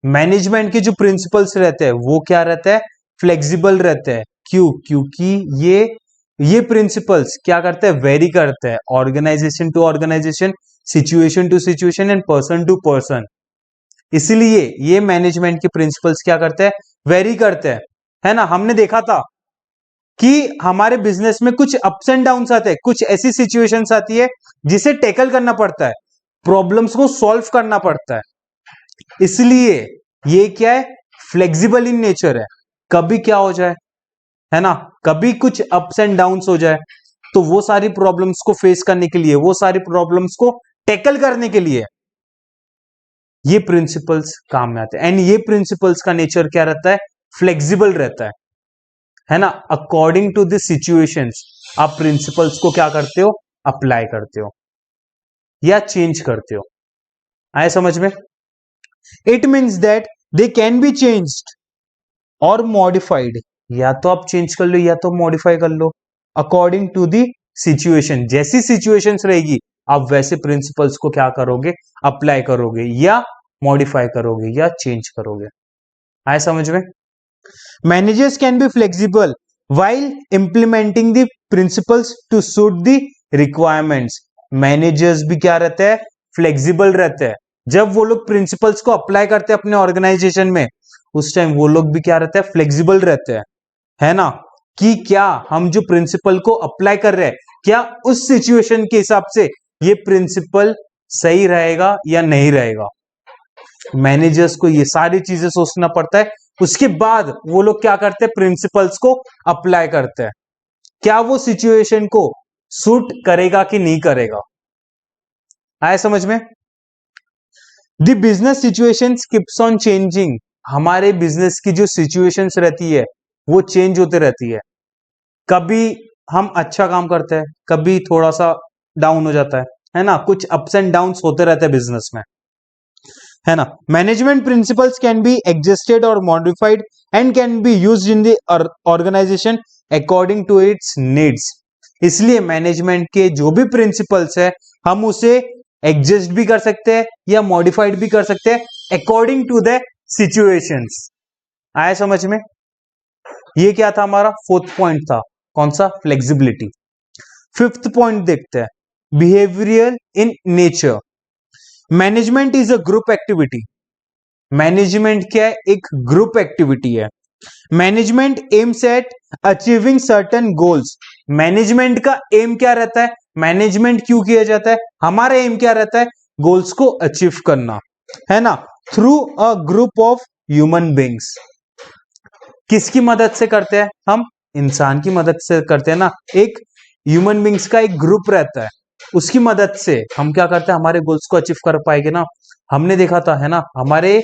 Management के जो प्रिंसिपल्स रहते हैं वो क्या रहता है, फ्लेक्सिबल रहते हैं। क्यों? क्योंकि ये प्रिंसिपल्स क्या करते हैं, वेरी करते हैं, organisation to organisation, situation to situation and person to person. इसलिए ये मैनेजमेंट के प्रिंसिपल्स क्या करते हैं, वेरी करते हैं, है ना। हमने देखा था कि हमारे बिजनेस में कुछ अप्स एंड डाउन्स आते हैं, कुछ ऐसी सिचुएशंस आती है जिसे टैकल करना पड़ता है, प्रॉब्लम्स को सॉल्व करना पड़ता है। इसलिए ये क्या है, फ्लेक्सिबल इन नेचर है। कभी क्या हो जाए, है ना, कभी कुछ अप्स एंड डाउन्स हो जाए, तो वो सारी प्रॉब्लम्स को फेस करने के लिए, वो सारी प्रॉब्लम्स को टैकल करने के लिए ये प्रिंसिपल्स काम में आते हैं। एंड ये प्रिंसिपल्स का नेचर क्या रहता है, फ्लेक्सिबल रहता है ना। अकॉर्डिंग टू द सिचुएशंस आप प्रिंसिपल्स को क्या करते हो, अप्लाई करते हो या चेंज करते हो। आए समझ में? It means that they can be changed और मॉडिफाइड, या तो आप चेंज कर लो या तो मॉडिफाई कर लो, अकॉर्डिंग टू दी सिचुएशन। जैसी सिचुएशंस रहेगी आप वैसे प्रिंसिपल्स को क्या करोगे, अप्लाई करोगे या मॉडिफाई करोगे या चेंज करोगे। आए समझ में? Managers can be flexible while implementing the principles to suit the requirements। Managers भी क्या रहते हैं, फ्लेक्सिबल रहते हैं। जब वो लोग प्रिंसिपल्स को अप्लाई करते हैं अपने ऑर्गेनाइजेशन में, उस टाइम वो लोग भी क्या रहते हैं, फ्लेक्सिबल रहते हैं, है ना, कि क्या हम जो प्रिंसिपल को अप्लाई कर रहे हैं, क्या उस सिचुएशन के हिसाब से ये प्रिंसिपल सही रहेगा या नहीं रहेगा। मैनेजर्स को ये सारी चीजें सोचना पड़ता है, उसके बाद वो लोग क्या करते हैं, प्रिंसिपल्स को अप्लाई करते हैं, क्या वो सिचुएशन को सूट करेगा कि नहीं करेगा। आया समझ में? The business situations keeps on changing. हमारे बिजनेस की जो सिचुएशंस रहती है वो चेंज होते रहती है। कभी हम अच्छा काम करते हैं, कभी थोड़ा सा डाउन हो जाता है ना, कुछ अप्स एंड डाउन्स होते रहते हैं बिजनेस में, है ना। Management principles can be adjusted और modified and can be used in the organization according to its needs. इसलिए मैनेजमेंट के जो भी प्रिंसिपल्स है हम उसे एडजस्ट भी कर सकते हैं या मॉडिफाइड भी कर सकते हैं अकॉर्डिंग टू द सिचुएशंस। आया समझ में? ये क्या था, हमारा फोर्थ पॉइंट था, कौन सा, फ्लेक्सिबिलिटी। फिफ्थ पॉइंट देखते हैं, behavioural in nature. Management is a group activity. Management क्या है, एक ग्रुप एक्टिविटी है। Management aims at achieving certain goals. Management का एम क्या रहता है, मैनेजमेंट क्यों किया जाता है, हमारा एम क्या रहता है, गोल्स को अचीव करना, है ना, through a group of human beings. किसकी मदद से करते हैं हम, इंसान की मदद से करते हैं ना। एक ह्यूमन बींग्स का एक ग्रुप रहता है, उसकी मदद से हम क्या करते हैं, हमारे गोल्स को अचीव कर पाएंगे ना। हमने देखा था, है ना, हमारे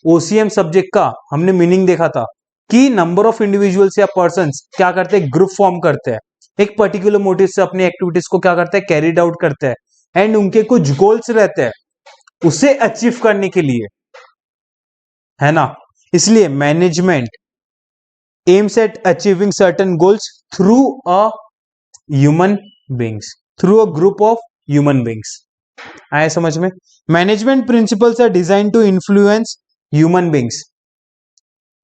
ओसीएम सब्जेक्ट का हमने मीनिंग देखा था कि नंबर ऑफ इंडिविजुअल्स या पर्संस क्या करते हैं, ग्रुप फॉर्म करते हैं, एक पर्टिकुलर मोटिव से अपनी एक्टिविटीज को क्या करते हैं, कैरीड आउट करते हैं, एंड उनके कुछ गोल्स रहते हैं उसे अचीव करने के लिए, है ना। इसलिए management aims at achieving certain goals through a human beings, through a group of human beings। आया समझ में? Management principles are design to influence human beings.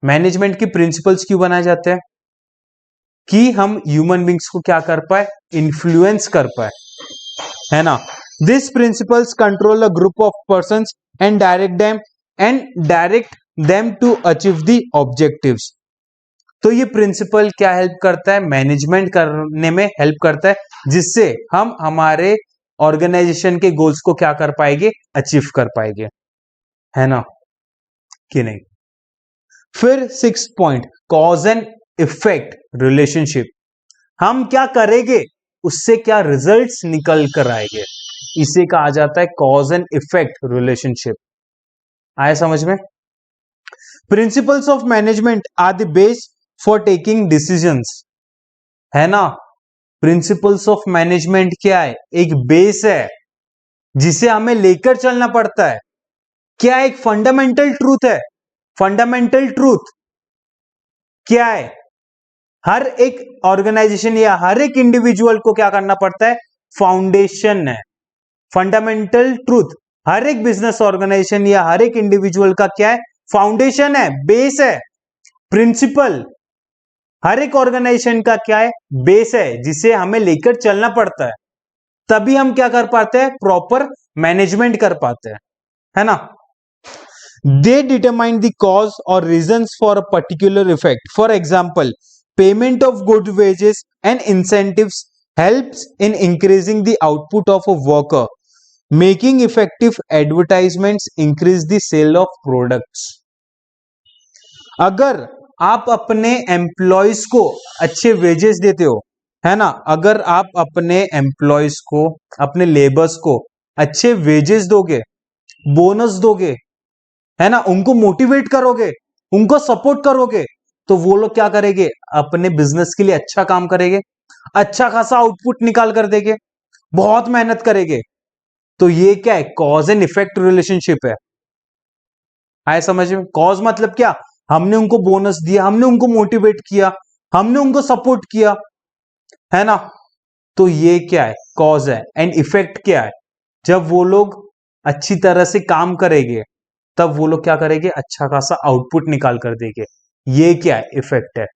Management की प्रिंसिपल्स क्यों बनाए जाते हैं, कि हम ह्यूमन बींग्स को क्या कर पाए, इन्फ्लुएंस कर पाए, है ना। This principles control a group of persons and direct them to achieve the objectives. तो ये प्रिंसिपल क्या हेल्प करता है, मैनेजमेंट करने में हेल्प करता है, जिससे हम हमारे ऑर्गेनाइजेशन के गोल्स को क्या कर पाएंगे, अचीव कर पाएंगे, है ना, कि नहीं। फिर six point, cause and effect relationship. हम क्या करेंगे उससे क्या रिजल्ट्स निकल कर आएंगे, इसे कहा जाता है कॉज एंड इफेक्ट रिलेशनशिप। आया समझ में? Principles of management are the base for taking decisions, है ना। प्रिंसिपल्स ऑफ मैनेजमेंट क्या है, एक बेस है जिसे हमें लेकर चलना पड़ता है। क्या एक फंडामेंटल ट्रूथ है, फंडामेंटल ट्रूथ क्या है, हर एक ऑर्गेनाइजेशन या हर एक इंडिविजुअल को क्या करना पड़ता है, फाउंडेशन है। फंडामेंटल ट्रूथ हर एक बिजनेस ऑर्गेनाइजेशन या हर एक इंडिविजुअल का क्या है, फाउंडेशन है, बेस है। प्रिंसिपल हर एक ऑर्गेनाइजेशन का क्या है, बेस है, जिसे हमें लेकर चलना पड़ता है, तभी हम क्या कर पाते हैं, प्रॉपर मैनेजमेंट कर पाते हैं, है ना। दे डिटरमाइन द कॉज और reasons for a particular effect. For example, payment of good wages and incentives helps in increasing the output of a worker, making effective advertisements increase the sale of products. अगर आप अपने employees को अच्छे wages देते हो, है ना, अगर आप अपने एम्प्लॉयज को, अपने लेबर्स को अच्छे वेजेस दोगे, बोनस दोगे, है ना, उनको मोटिवेट करोगे, उनको सपोर्ट करोगे, तो वो लोग क्या करेंगे, अपने बिजनेस के लिए अच्छा काम करेंगे, अच्छा खासा आउटपुट निकाल कर देंगे, बहुत मेहनत करेंगे। तो ये क्या है, कॉज एंड इफेक्ट रिलेशनशिप है। आए समझ में? कॉज मतलब क्या, हमने उनको बोनस दिया, हमने उनको मोटिवेट किया, हमने उनको सपोर्ट किया, है ना। तो ये क्या है, कॉज है। एंड इफेक्ट क्या है, जब वो लोग अच्छी तरह से काम करेंगे तब वो लोग क्या करेंगे, अच्छा खासा आउटपुट निकाल कर देंगे। ये क्या है, इफेक्ट है।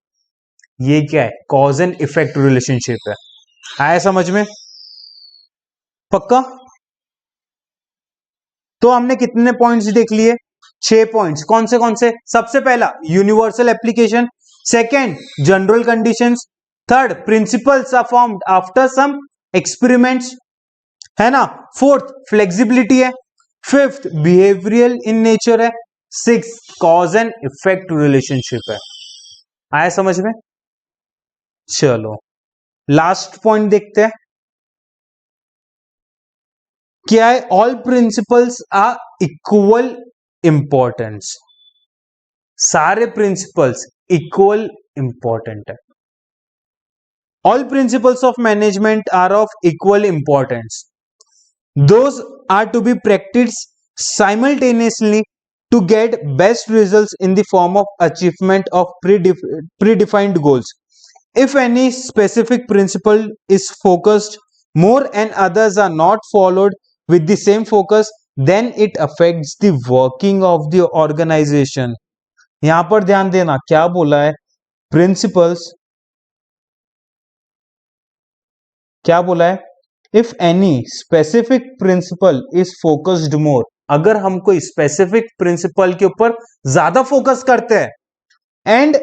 ये क्या है, कॉज एंड इफेक्ट रिलेशनशिप है। आया समझ में? पक्का? तो हमने कितने पॉइंट्स देख लिए, 6 पॉइंट्स। कौन से? सबसे पहला universal application, second general conditions, third principles are formed after some experiments, है ना, फोर्थ फ्लेक्सिबिलिटी है, फिफ्थ बिहेवियरल इन नेचर है, six cause and effect relationship है। आया समझ में? चलो लास्ट पॉइंट देखते हैं, क्या है, all principles are equal importance. सारे प्रिंसिपल्स इक्वल इंपॉर्टेंट है। All principles of management are of equal importance, those are to be practice simultaneously to get best results in the form of achievement of predefined goals. If any specific principle is focused more and others are not followed with the same focus, then it affects the working of the organization. यहां पर ध्यान देना क्या बोला है, principles क्या बोला है, if any specific principle is focused more, अगर हम कोई स्पेसिफिक प्रिंसिपल के ऊपर ज्यादा फोकस करते हैं and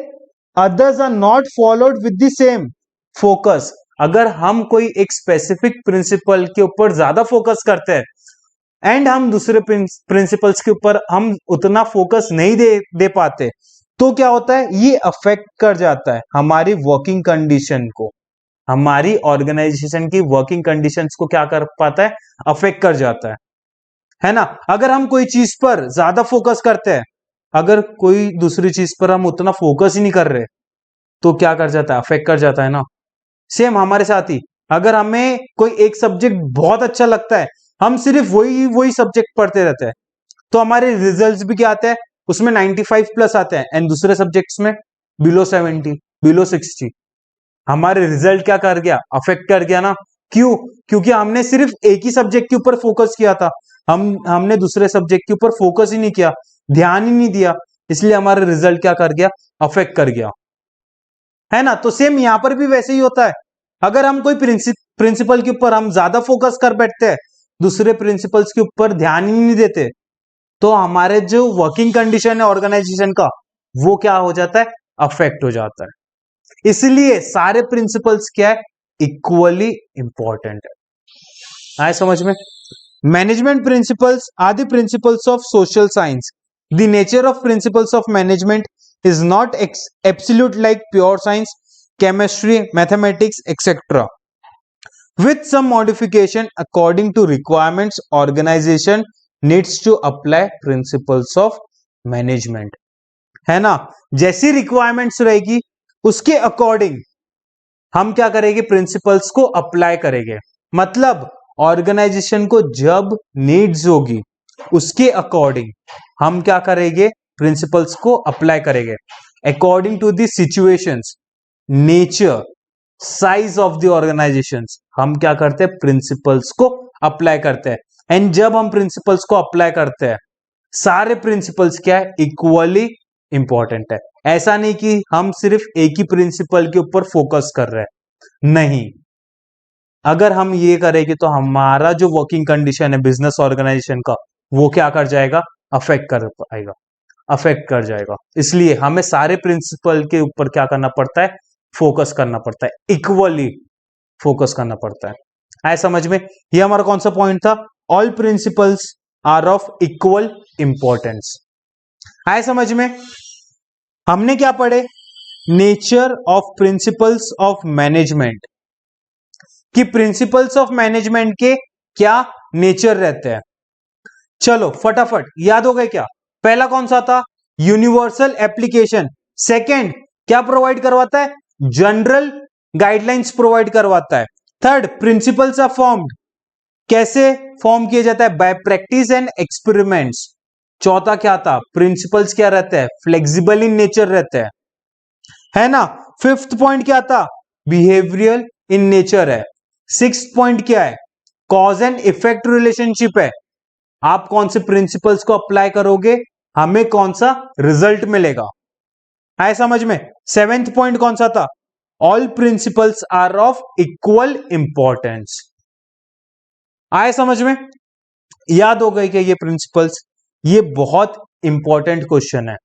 others are not followed with the same focus, अगर हम कोई एक स्पेसिफिक प्रिंसिपल के ऊपर ज्यादा फोकस करते हैं एंड हम दूसरे प्रिंसिपल्स के ऊपर हम उतना फोकस नहीं दे पाते, तो क्या होता है, ये अफेक्ट कर जाता है हमारी वर्किंग कंडीशन को, हमारी ऑर्गेनाइजेशन की वर्किंग कंडीशंस को क्या कर पाता है, अफेक्ट कर जाता है ना। अगर हम कोई चीज पर ज्यादा फोकस करते हैं, अगर कोई दूसरी चीज पर हम उतना फोकस ही नहीं कर रहे, तो क्या कर जाता है, अफेक्ट कर जाता है ना। सेम हमारे साथ ही, अगर हमें कोई एक सब्जेक्ट बहुत अच्छा लगता है, हम सिर्फ वही सब्जेक्ट पढ़ते रहते हैं, तो हमारे रिजल्ट्स भी क्या आते हैं, उसमें 95 प्लस आते हैं एंड दूसरे सब्जेक्ट्स में बिलो 70 बिलो 60, हमारे रिजल्ट क्या कर गया, अफेक्ट कर गया ना। क्यों, क्योंकि हमने सिर्फ एक ही सब्जेक्ट के ऊपर फोकस किया था, हमने दूसरे सब्जेक्ट के ऊपर फोकस ही नहीं किया, ध्यान ही नहीं दिया, इसलिए हमारा रिजल्ट क्या कर गया, अफेक्ट कर गया, है ना। तो सेम यहां पर भी वैसे ही होता है, अगर हम कोई प्रिंसिपल के ऊपर हम ज्यादा फोकस कर बैठते हैं, दूसरे प्रिंसिपल्स के ऊपर ध्यान ही नहीं देते, तो हमारे जो वर्किंग कंडीशन है ऑर्गेनाइजेशन का, वो क्या हो जाता है, अफेक्ट हो जाता है। इसलिए सारे प्रिंसिपल्स क्या है, इक्वली इंपॉर्टेंट है। आए समझ में। Management principles are the principles of social science, the nature of principles of management is not absolute like pure science, chemistry, mathematics etcetera, with some modification according to requirements, organization needs to apply principles of management, है ना। जैसी requirements रहेगी उसके according हम क्या करेंगे, principles को apply करेंगे, मतलब ऑर्गेनाइजेशन को जब नीड्स होगी उसके अकॉर्डिंग हम क्या करेंगे, प्रिंसिपल्स को अप्लाई करेंगे, according to the situations, nature, size of the organisation, हम क्या करते हैं, प्रिंसिपल्स को अप्लाई करते हैं। एंड जब हम प्रिंसिपल्स को अप्लाई करते हैं, सारे प्रिंसिपल्स क्या है, इक्वली इंपॉर्टेंट है। ऐसा नहीं कि हम सिर्फ एक ही प्रिंसिपल के ऊपर फोकस कर रहे हैं, नहीं। अगर हम ये करेंगे तो हमारा जो वर्किंग कंडीशन है बिजनेस ऑर्गेनाइजेशन का, वो क्या कर जाएगा, अफेक्ट कर पाएगा, अफेक्ट कर जाएगा। इसलिए हमें सारे प्रिंसिपल के ऊपर क्या करना पड़ता है, फोकस करना पड़ता है, इक्वली फोकस करना पड़ता है। आए समझ में। ये हमारा कौन सा पॉइंट था, all principles are of equal importance. आए समझ में। हमने क्या पढ़े, nature of principles of management, कि प्रिंसिपल्स ऑफ मैनेजमेंट के क्या नेचर रहते हैं। चलो फटाफट याद हो गए क्या। पहला कौन सा था, यूनिवर्सल एप्लीकेशन। सेकंड क्या प्रोवाइड करवाता है, जनरल गाइडलाइंस प्रोवाइड करवाता है। थर्ड, प्रिंसिपल्स आर फॉर्म्ड, कैसे फॉर्म किया जाता है, बाय प्रैक्टिस एंड एक्सपेरिमेंट्स। चौथा क्या था, प्रिंसिपल्स क्या रहते हैं, फ्लेक्सिबल इन नेचर रहते हैं, है ना। फिफ्थ पॉइंट क्या था, बिहेवियरल इन नेचर है। सिक्स पॉइंट क्या है, कॉज एंड इफेक्ट रिलेशनशिप है, आप कौन से प्रिंसिपल्स को अप्लाई करोगे हमें कौन सा रिजल्ट मिलेगा। आए समझ में। सेवेंथ पॉइंट कौन सा था, all principles are of equal importance. आए समझ में, याद हो गई कि ये प्रिंसिपल्स, ये बहुत इंपॉर्टेंट क्वेश्चन है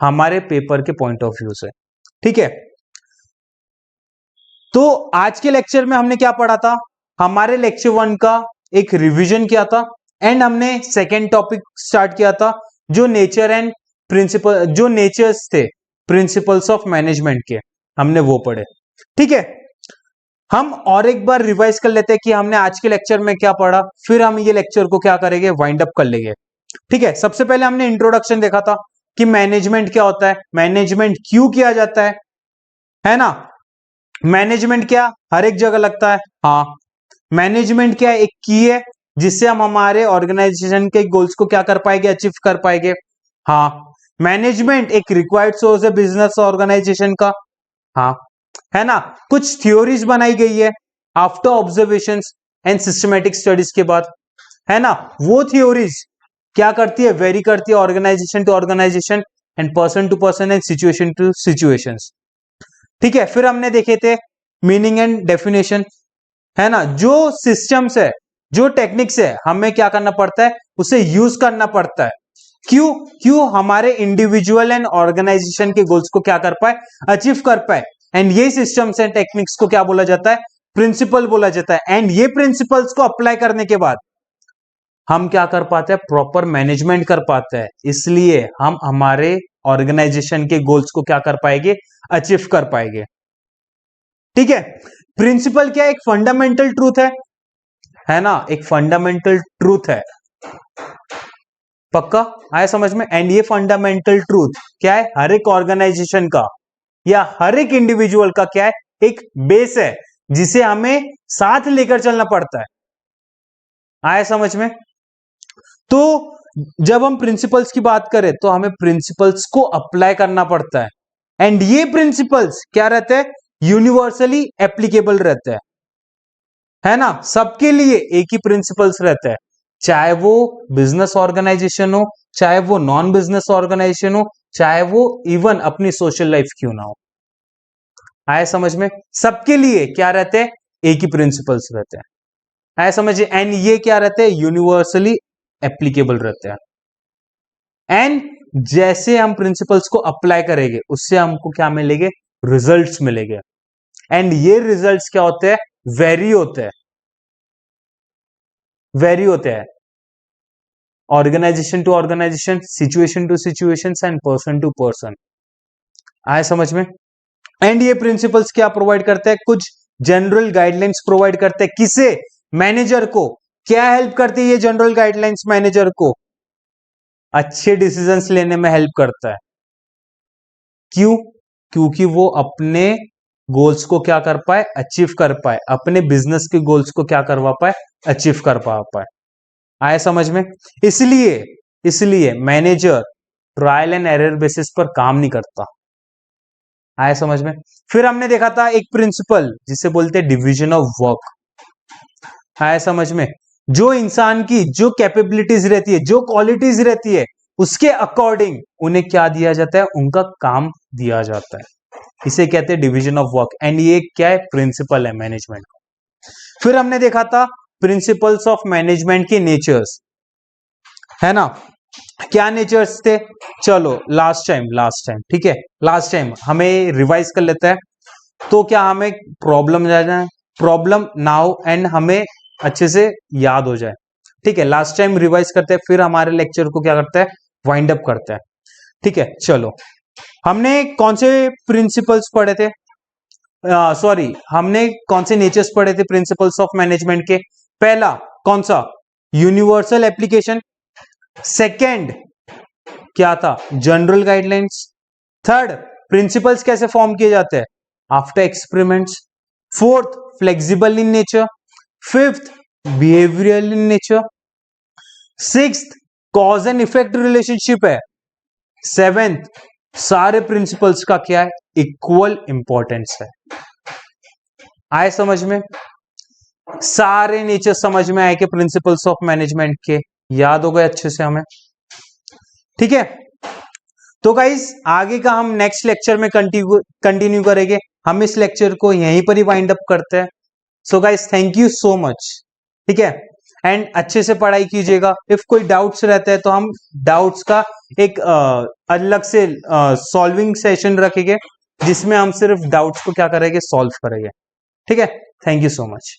हमारे पेपर के पॉइंट ऑफ व्यू से, ठीक है। तो आज के लेक्चर में हमने क्या पढ़ा था, हमारे लेक्चर 1 का एक रिवीजन किया था एंड हमने सेकेंड टॉपिक स्टार्ट किया था, जो नेचर एंड प्रिंसिपल, जो नेचर्स थे प्रिंसिपल्स ऑफ मैनेजमेंट के, हमने वो पढ़े, ठीक है। हम और एक बार रिवाइज कर लेते हैं कि हमने आज के लेक्चर में क्या पढ़ा, फिर हम ये लेक्चर को क्या करेंगे, वाइंड अप कर लेंगे, ठीक है। सबसे पहले हमने इंट्रोडक्शन देखा था कि मैनेजमेंट क्या होता है, मैनेजमेंट क्यों किया जाता है, है ना। मैनेजमेंट क्या हर एक जगह लगता है, हाँ। मैनेजमेंट क्या एक की है जिससे हम हमारे ऑर्गेनाइजेशन के गोल्स को क्या कर पाएंगे, अचीव कर पाएंगे, हाँ। मैनेजमेंट एक रिक्वायर्ड सोर्स है बिजनेस ऑर्गेनाइजेशन का, हाँ, है ना। कुछ थ्योरीज बनाई गई है after observations and systematic studies के बाद, है ना। वो थ्योरीज क्या करती है, वेरी करती है organisation to organisation and person to person and situation to situations, ठीक है। फिर हमने देखे थे मीनिंग एंड डेफिनेशन, है ना। जो सिस्टम्स है, जो टेक्निक्स है, हमें क्या करना पड़ता है, उसे यूज करना पड़ता है। क्यों क्यों हमारे इंडिविजुअल एंड ऑर्गेनाइजेशन के गोल्स को क्या कर पाए, अचीव कर पाए। एंड ये सिस्टम्स एंड टेक्निक्स को क्या बोला जाता है, प्रिंसिपल बोला जाता है। एंड ये प्रिंसिपल्स को अप्लाई करने के बाद हम क्या कर पाते हैं, प्रॉपर मैनेजमेंट कर पाते हैं। इसलिए हम हमारे ऑर्गेनाइजेशन के गोल्स को क्या कर पाएंगे, अचीव कर पाएंगे, ठीक है। प्रिंसिपल क्या है, एक फंडामेंटल ट्रूथ है ना, एक फंडामेंटल ट्रूथ है, पक्का आया समझ में। एंड ये फंडामेंटल ट्रूथ क्या है, हर एक ऑर्गेनाइजेशन का या हर एक इंडिविजुअल का क्या है, एक बेस है जिसे हमें साथ लेकर चलना पड़ता है, आया समझ में। तो जब हम प्रिंसिपल्स की बात करें तो हमें प्रिंसिपल्स को अप्लाई करना पड़ता है। एंड ये प्रिंसिपल्स क्या रहते हैं, यूनिवर्सली एप्लीकेबल रहते हैं, है ना। सबके लिए एक ही प्रिंसिपल्स रहते हैं, चाहे वो बिजनेस ऑर्गेनाइजेशन हो, चाहे वो नॉन बिजनेस ऑर्गेनाइजेशन हो, चाहे वो इवन अपनी सोशल लाइफ क्यों ना हो, आए समझ में। सबके लिए क्या रहते हैं, एक ही प्रिंसिपल्स रहते हैं, आए समझिए। एंड ये क्या रहते हैं, यूनिवर्सली एप्लीकेबल रहते हैं। एंड जैसे हम प्रिंसिपल्स को अप्लाई करेंगे उससे हमको क्या मिलेंगे, रिजल्ट्स मिलेंगे। एंड ये रिजल्ट्स क्या होते हैं, वेरी होते हैं, वेरी होते हैं organisation to organisation, situation to situation and person to person, आए समझ में। एंड ये प्रिंसिपल्स क्या प्रोवाइड करते हैं, कुछ जनरल गाइडलाइंस प्रोवाइड करते हैं, किसे, मैनेजर को। क्या हेल्प करती है ये जनरल गाइडलाइंस, मैनेजर को अच्छे डिसीजंस लेने में हेल्प करता है। क्यों, क्योंकि वो अपने गोल्स को क्या कर पाए, अचीव कर पाए, अपने बिजनेस के गोल्स को क्या करवा पाए, अचीव कर पाए, आए समझ में। इसलिए इसलिए manager trial and error basis पर काम नहीं करता, आए समझ में। फिर हमने देखा था एक प्रिंसिपल जिसे बोलते हैं डिवीजन ऑफ वर्क, आए समझ में। जो इंसान की जो कैपेबिलिटीज रहती है, जो क्वालिटीज रहती है, उसके अकॉर्डिंग उन्हें क्या दिया जाता है, उनका काम दिया जाता है, इसे कहते हैं डिवीजन ऑफ वर्क। एंड ये क्या है, प्रिंसिपल है मैनेजमेंट का। फिर हमने देखा था प्रिंसिपल्स ऑफ मैनेजमेंट के नेचर्स, है ना। क्या नेचर्स थे, चलो लास्ट टाइम ठीक है, लास्ट टाइम हमें रिवाइज कर लेते हैं। तो क्या हमें प्रॉब्लम जाना, प्रॉब्लम नाउ एंड हमें अच्छे से याद हो जाए, ठीक है। लास्ट टाइम रिवाइज करते हैं, फिर हमारे लेक्चर को क्या करते हैं, वाइंड अप करते हैं, ठीक है। चलो हमने कौन से प्रिंसिपल्स पढ़े थे, सॉरी हमने कौन से नेचर्स पढ़े थे प्रिंसिपल्स ऑफ मैनेजमेंट के। पहला कौन सा, यूनिवर्सल एप्लीकेशन। सेकेंड क्या था, जनरल गाइडलाइंस। थर्ड, प्रिंसिपल्स कैसे फॉर्म किए जाते हैं, after experiments. Fourth, flexible in nature. Fifth, behavioural in nature. Sixth, cause and effect relationship है। सेवेंथ, सारे प्रिंसिपल्स का क्या है, इक्वल इंपॉर्टेंस है, आए समझ में। सारे नेचर समझ में आए कि प्रिंसिपल्स ऑफ मैनेजमेंट के, याद हो गए अच्छे से हमें, ठीक है। तो गाइस आगे का हम नेक्स्ट लेक्चर में कंटिन्यू करेंगे। हम इस लेक्चर को यहीं पर ही वाइंड अप करते हैं। So guys thank you so much, ठीक है। एंड अच्छे से पढ़ाई कीजिएगा। इफ कोई डाउट्स रहते हैं तो हम डाउट्स का एक अलग से सॉल्विंग सेशन रखेंगे जिसमें हम सिर्फ डाउट्स को क्या करेंगे, सॉल्व करेंगे, ठीक है। Thank you so much.